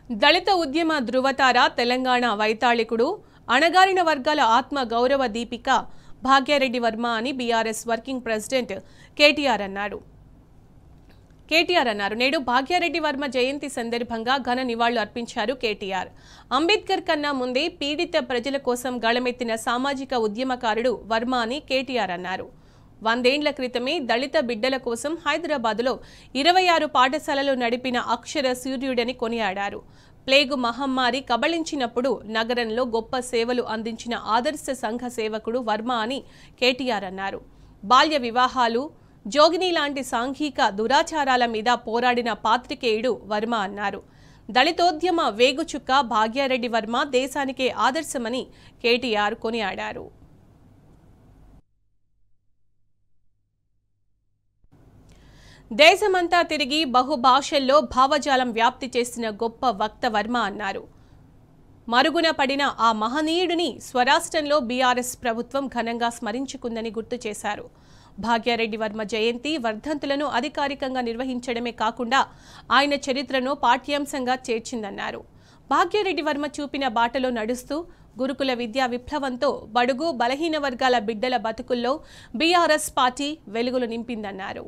దళిత ఉద్యమ ధృవతార తెలంగాణ వైతాళికుడు అణగారిన వర్గాల ఆత్మ గౌరవ దీపిక భాగ్యారెడ్డి వర్మ అని బీఆర్ఎస్ వర్కింగ్ ప్రెసిడెంట్ కేటీఆర్ అన్నారు. నేడు భాగ్యారెడ్డి వర్మ జయంతి సందర్భంగా ఘన నివాళులు అర్పించారు కేటీఆర్. అంబేద్కర్ కన్నా ముందే పీడిత ప్రజల కోసం గళమెత్తిన సామాజిక ఉద్యమకారుడు వర్మ అని కేటీఆర్ అన్నారు. 100 ఏళ్ల క్రితమే దళిత బిడ్డల కోసం హైదరాబాద్లో 26 పాఠశాలలు నడిపిన అక్షర సూర్యుడని కొనియాడారు. ప్లేగు మహమ్మారి కబళించినప్పుడు నగరంలో గొప్ప సేవలు అందించిన ఆదర్శ సంఘ సేవకుడు వర్మ అని కేటీఆర్ అన్నారు. బాల్య వివాహాలు, జోగిని లాంటి సాంఘిక దురాచారాల మీద పోరాడిన పాత్రికేయుడు వర్మ అన్నారు. దళితోద్యమ వేగుచుక్క భాగ్యారెడ్డి వర్మ దేశానికే ఆదర్శమని కేటీఆర్ కొనియాడారు. దేశమంతా తిరిగి బహుభాషల్లో భావజాలం వ్యాప్తి చేసిన గొప్ప వక్త వర్మ అన్నారు. మరుగున పడిన ఆ మహనీయుడిని స్వరాష్ట్రంలో బీఆర్ఎస్ ప్రభుత్వం ఘనంగా స్మరించుకుందని గుర్తు చేశారు. భాగ్యారెడ్డి వర్మ జయంతి వర్ధంతులను అధికారికంగా నిర్వహించడమే కాకుండా ఆయన చరిత్రను పాఠ్యాంశంగా చేర్చిందన్నారు. భాగ్యారెడ్డి వర్మ చూపిన బాటలో నడుస్తూ గురుకుల విద్యా విప్లవంతో బడుగు బలహీన వర్గాల బిడ్డల బతుకుల్లో బీఆర్ఎస్ పార్టీ వెలుగులు నింపిందన్నారు.